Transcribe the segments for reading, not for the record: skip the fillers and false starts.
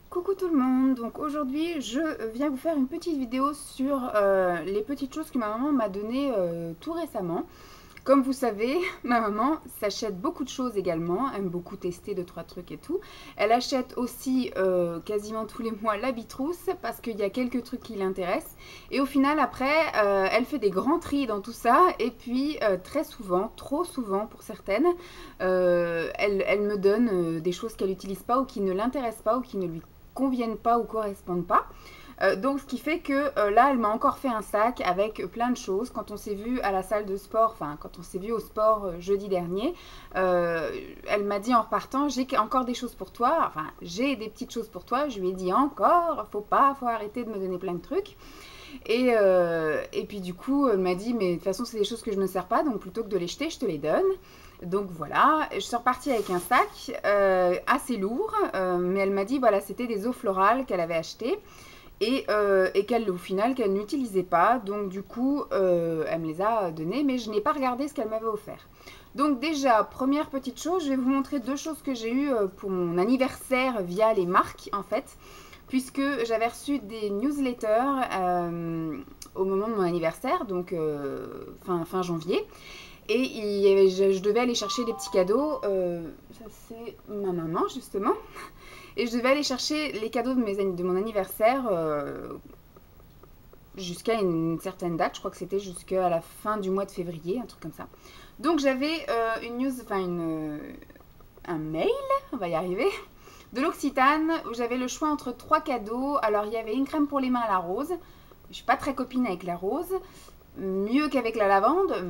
Coucou tout le monde, donc aujourd'hui je viens vous faire une petite vidéo sur les petites choses que ma maman m'a données tout récemment. Comme vous savez, ma maman s'achète beaucoup de choses également, aime beaucoup tester 2-3 trucs et tout. Elle achète aussi quasiment tous les mois la Bitrousse parce qu'il y a quelques trucs qui l'intéressent. Et au final après, elle fait des grands tris dans tout ça et puis très souvent, trop souvent pour certaines, elle me donne des choses qu'elle n'utilise pas ou qui ne l'intéressent pas ou qui ne lui conviennent pas ou correspondent pas. Donc ce qui fait que là elle m'a encore fait un sac avec plein de choses. Quand on s'est vu à la salle de sport, enfin quand on s'est vu au sport jeudi dernier, elle m'a dit en repartant: j'ai encore des choses pour toi, enfin j'ai des petites choses pour toi. Je lui ai dit: encore, faut arrêter de me donner plein de trucs. Et puis du coup elle m'a dit: mais de toute façon c'est des choses que je ne sers pas, donc plutôt que de les jeter je te les donne. Donc voilà, je suis repartie avec un sac assez lourd, mais elle m'a dit voilà c'était des eaux florales qu'elle avait achetées et qu'elle au final qu'elle n'utilisait pas, donc du coup elle me les a données, mais je n'ai pas regardé ce qu'elle m'avait offert. Donc déjà, première petite chose, je vais vous montrer deux choses que j'ai eues pour mon anniversaire via les marques en fait, puisque j'avais reçu des newsletters au moment de mon anniversaire, donc fin janvier, et je devais aller chercher des petits cadeaux, ça c'est ma maman justement, et je devais aller chercher les cadeaux de mon anniversaire jusqu'à une certaine date. Je crois que c'était jusqu'à la fin du mois de février, un truc comme ça. Donc j'avais un mail, on va y arriver, de l'Occitane où j'avais le choix entre trois cadeaux. Alors il y avait une crème pour les mains à la rose. Je suis pas très copine avec la rose, mieux qu'avec la lavande,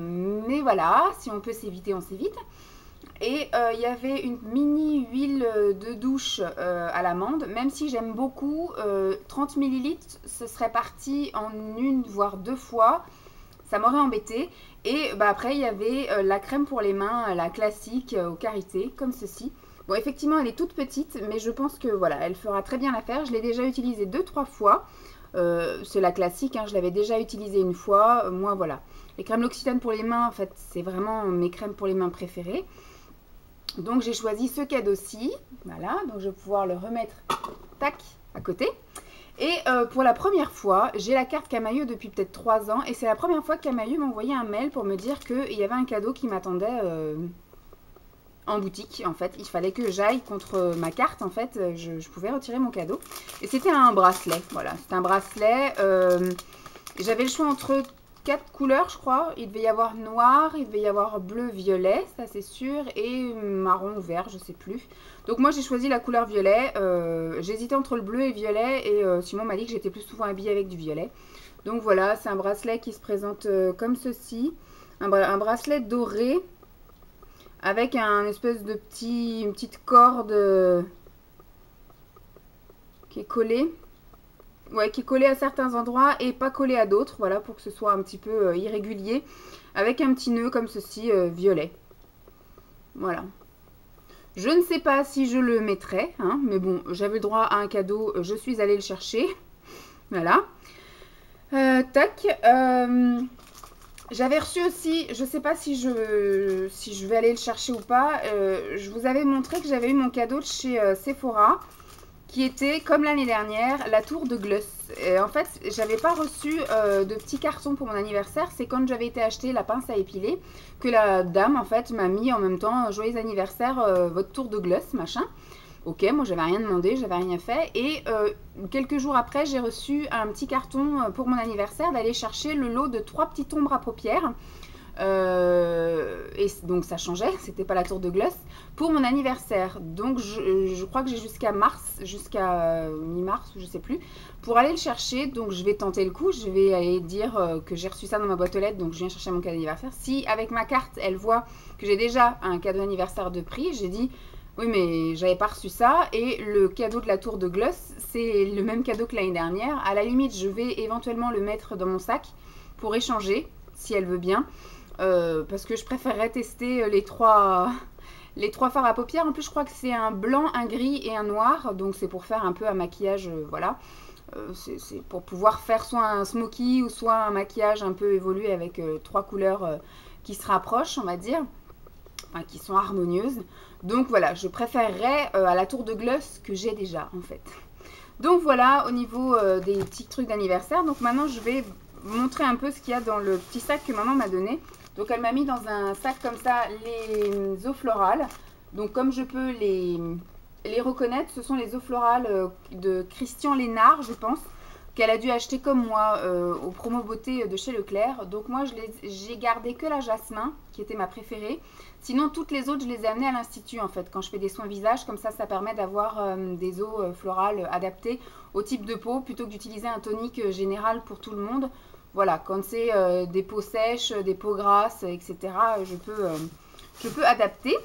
mais voilà, si on peut s'éviter, on s'évite. Et il y avait une mini huile de douche à l'amande, même si j'aime beaucoup, 30 millilitres, ce serait parti en une voire deux fois, ça m'aurait embêté. Et bah, après il y avait la crème pour les mains, la classique au karité, comme ceci. Bon effectivement elle est toute petite, mais je pense que voilà, elle fera très bien l'affaire. Je l'ai déjà utilisée 2-3 fois. C'est la classique, hein, je l'avais déjà utilisée une fois. Moi voilà, les crèmes L'Occitane pour les mains, en fait c'est vraiment mes crèmes pour les mains préférées. Donc j'ai choisi ce cadeau-ci, voilà, donc je vais pouvoir le remettre, tac, à côté. Et pour la première fois, j'ai la carte Camaïeu depuis peut-être 3 ans, et c'est la première fois que Camaïeu m'a envoyé un mail pour me dire qu'il y avait un cadeau qui m'attendait en boutique. En fait, il fallait que j'aille contre ma carte, en fait, je pouvais retirer mon cadeau. Et c'était un bracelet, voilà, c'était un bracelet. J'avais le choix entre 4 couleurs, je crois. Il devait y avoir noir, il devait y avoir bleu, violet, ça c'est sûr, et marron ou vert, je sais plus. Donc moi j'ai choisi la couleur violet. J'hésitais entre le bleu et le violet, et Simon m'a dit que j'étais plus souvent habillée avec du violet. Donc voilà, c'est un bracelet qui se présente comme ceci. Un bracelet doré avec un espèce de une petite corde qui est collée. Ouais, qui est collé à certains endroits et pas collé à d'autres, voilà, pour que ce soit un petit peu irrégulier, avec un petit nœud comme ceci, violet. Voilà. Je ne sais pas si je le mettrai, hein, mais bon, j'avais le droit à un cadeau, je suis allée le chercher. Voilà. Tac. J'avais reçu aussi, je ne sais pas si je vais aller le chercher ou pas, je vous avais montré que j'avais eu mon cadeau de chez Sephora, qui était, comme l'année dernière, la tour de Gluss. Et en fait, j'avais pas reçu de petits cartons pour mon anniversaire. C'est quand j'avais été acheter la pince à épiler que la dame, en fait, m'a mis en même temps: joyeux anniversaire, votre tour de Gluss, machin. Ok, moi j'avais rien demandé, j'avais rien fait. Et quelques jours après, j'ai reçu un petit carton pour mon anniversaire d'aller chercher le lot de 3 petites ombres à paupières. Et donc ça changeait, c'était pas la tour de Gluss, pour mon anniversaire. Donc je crois que j'ai jusqu'à mars, jusqu'à mi-mars, je sais plus, pour aller le chercher. Donc je vais tenter le coup, je vais aller dire que j'ai reçu ça dans ma boîte aux lettres, donc je viens chercher mon cadeau d'anniversaire. Si avec ma carte elle voit que j'ai déjà un cadeau d'anniversaire de prix, j'ai dit oui mais j'avais pas reçu ça, et le cadeau de la tour de Gluss c'est le même cadeau que l'année dernière. À la limite je vais éventuellement le mettre dans mon sac pour échanger si elle veut bien. Parce que je préférerais tester les trois fards à paupières. En plus je crois que c'est un blanc, un gris et un noir, donc c'est pour faire un peu un maquillage, voilà. C'est pour pouvoir faire soit un smoky ou soit un maquillage un peu évolué avec 3 couleurs qui se rapprochent, on va dire. qui sont harmonieuses. Donc voilà, je préférerais à la tour de gloss que j'ai déjà en fait. Donc voilà au niveau des petits trucs d'anniversaire. Donc maintenant je vais vous montrer un peu ce qu'il y a dans le petit sac que maman m'a donné. Donc elle m'a mis dans un sac comme ça les eaux florales. Donc comme je peux les reconnaître, ce sont les eaux florales de Christian Lénard, je pense, qu'elle a dû acheter comme moi au promo beauté de chez Leclerc. Donc moi j'ai gardé que la jasmin qui était ma préférée. Sinon toutes les autres je les ai amenées à l'institut en fait quand je fais des soins visage. Comme ça permet d'avoir des eaux florales adaptées au type de peau plutôt que d'utiliser un tonique général pour tout le monde. Voilà, quand c'est des peaux sèches, des peaux grasses, etc. Je peux adapter.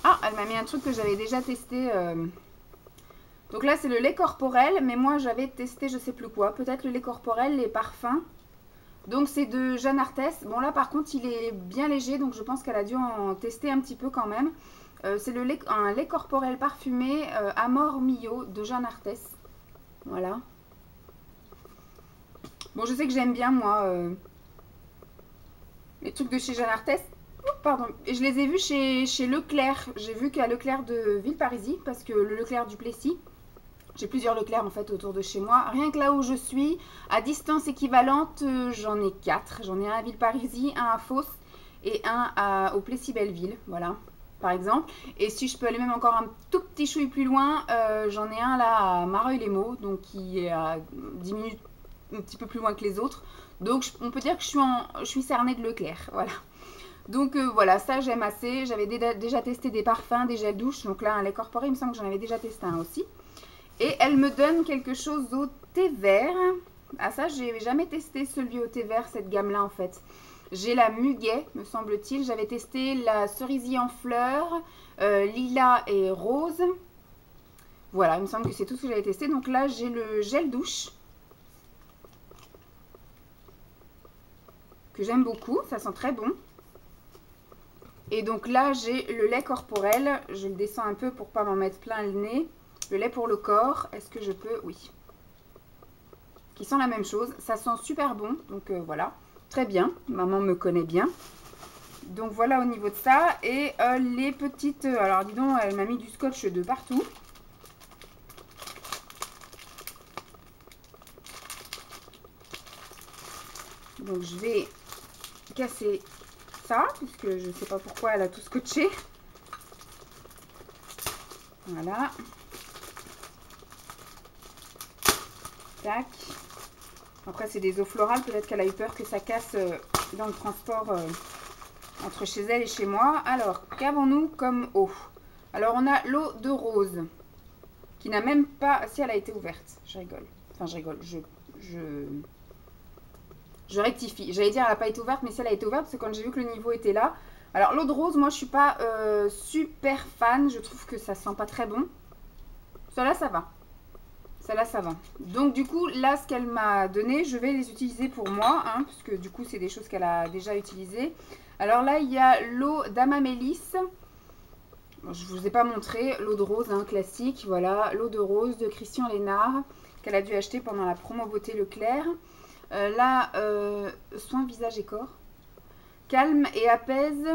Ah, elle m'a mis un truc que j'avais déjà testé. Donc là, c'est le lait corporel, mais moi, j'avais testé je sais plus quoi. Peut-être le lait corporel, les parfums. Donc, c'est de Jeanne Arthès. Bon, là, par contre, il est bien léger, donc je pense qu'elle a dû en tester un petit peu quand même. C'est un lait corporel parfumé Amor Mio de Jeanne Arthès. Voilà. Bon, je sais que j'aime bien, moi, les trucs de chez Jeanne Arthès. Pardon, et je les ai vus chez Leclerc. J'ai vu qu'à Leclerc de Villeparisis, parce que le Leclerc du Plessis, j'ai plusieurs Leclerc en fait autour de chez moi. Rien que là où je suis, à distance équivalente, j'en ai 4. J'en ai un à Villeparisis, un à Fos et un au Plessis-Belleville, voilà, par exemple. Et si je peux aller même encore un tout petit chouille plus loin, j'en ai un là à Mareuil-les-Maux, donc qui est à 10 minutes un petit peu plus loin que les autres. Donc on peut dire que je suis cernée de Leclerc, voilà. Donc voilà, ça j'aime assez. J'avais déjà testé des parfums, des gels douche. Donc là, un lait corporel, il me semble que j'en avais déjà testé un aussi. Et elle me donne quelque chose au thé vert. Ah ça, j'ai jamais testé celui au thé vert, cette gamme-là en fait. J'ai la muguet, me semble-t-il. J'avais testé la cerisier en fleurs, lilas et rose. Voilà, il me semble que c'est tout ce que j'avais testé. Donc là, j'ai le gel douche. Que j'aime beaucoup, ça sent très bon. Et donc là, j'ai le lait corporel. Je le descends un peu pour pas m'en mettre plein le nez. Le lait pour le corps. Est-ce que je peux? Oui. Qui sent la même chose. Ça sent super bon. Donc voilà. Très bien. Maman me connaît bien. Donc voilà au niveau de ça. Et les petites... alors dis donc, elle m'a mis du scotch de partout. Donc je vais casser... ça, puisque je ne sais pas pourquoi elle a tout scotché. Voilà. Tac. Après, c'est des eaux florales. Peut-être qu'elle a eu peur que ça casse dans le transport entre chez elle et chez moi. Alors, qu'avons-nous comme eau? Alors, on a l'eau de rose, qui n'a même pas... si, elle a été ouverte. Je rigole. Enfin, je rigole. Je rectifie. J'allais dire elle n'a pas été ouverte, mais si elle a été ouverte, parce que quand j'ai vu que le niveau était là. Alors l'eau de rose, moi je suis pas super fan. Je trouve que ça sent pas très bon. Celle-là, ça va. Celle-là, ça va. Donc du coup, là, ce qu'elle m'a donné, je vais les utiliser pour moi. Hein, parce que du coup, c'est des choses qu'elle a déjà utilisées. Alors là, il y a l'eau d'Amamélis. Bon, je ne vous ai pas montré. L'eau de rose, hein, classique. Voilà, l'eau de rose de Christian Lénard. Qu'elle a dû acheter pendant la promo beauté Leclerc. Là, soin visage et corps. Calme et apaise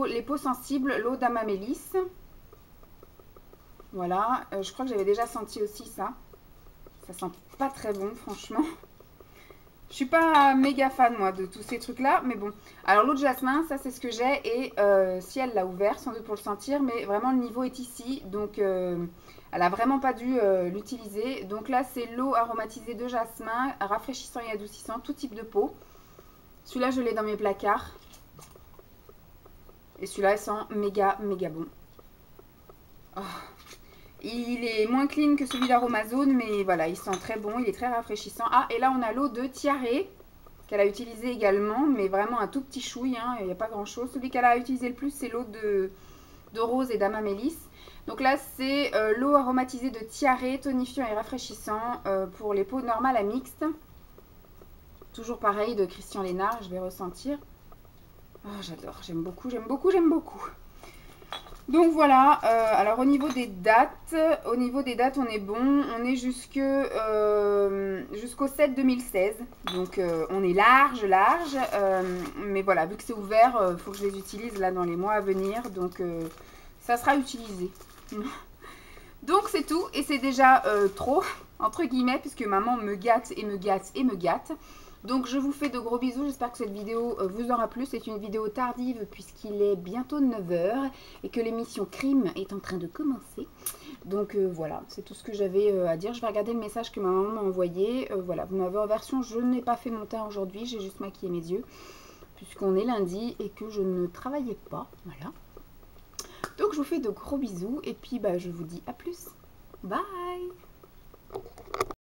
les peaux sensibles, l'eau d'Amamélis. Voilà, je crois que j'avais déjà senti aussi ça. Ça sent pas très bon, franchement. Je suis pas méga fan, moi, de tous ces trucs-là. Mais bon, alors l'eau de jasmin, ça, c'est ce que j'ai. Et si elle l'a ouvert, sans doute pour le sentir. Mais vraiment, le niveau est ici. Donc... elle n'a vraiment pas dû l'utiliser. Donc là, c'est l'eau aromatisée de jasmin, rafraîchissant et adoucissant, tout type de peau. Celui-là, je l'ai dans mes placards. Et celui-là, il sent méga, méga bon. Oh. Il est moins clean que celui d'Aromazone, mais voilà, il sent très bon, il est très rafraîchissant. Ah, et là, on a l'eau de Tiare, qu'elle a utilisée également, mais vraiment un tout petit chouille, hein, il n'y a pas grand-chose. Celui qu'elle a utilisé le plus, c'est l'eau de rose et d'Amamélis. Donc là, c'est l'eau aromatisée de Tiare, tonifiant et rafraîchissant pour les peaux normales à mixtes. Toujours pareil de Christian Lénard, je vais ressentir. Oh, j'adore, j'aime beaucoup, j'aime beaucoup, j'aime beaucoup. Donc voilà, alors au niveau des dates, on est bon, on est jusqu'au 7 2016, donc on est large, mais voilà, vu que c'est ouvert, il faut que je les utilise là dans les mois à venir, donc ça sera utilisé. Donc c'est tout, et c'est déjà trop, entre guillemets, puisque maman me gâte et me gâte et me gâte. Donc je vous fais de gros bisous, j'espère que cette vidéo vous aura plu. C'est une vidéo tardive puisqu'il est bientôt 9 h et que l'émission Crime est en train de commencer. Donc voilà, c'est tout ce que j'avais à dire. Je vais regarder le message que ma maman m'a envoyé. Voilà, vous m'avez en version, je n'ai pas fait mon teint aujourd'hui, j'ai juste maquillé mes yeux. Puisqu'on est lundi et que je ne travaillais pas, voilà. Donc je vous fais de gros bisous et puis bah, je vous dis à plus. Bye!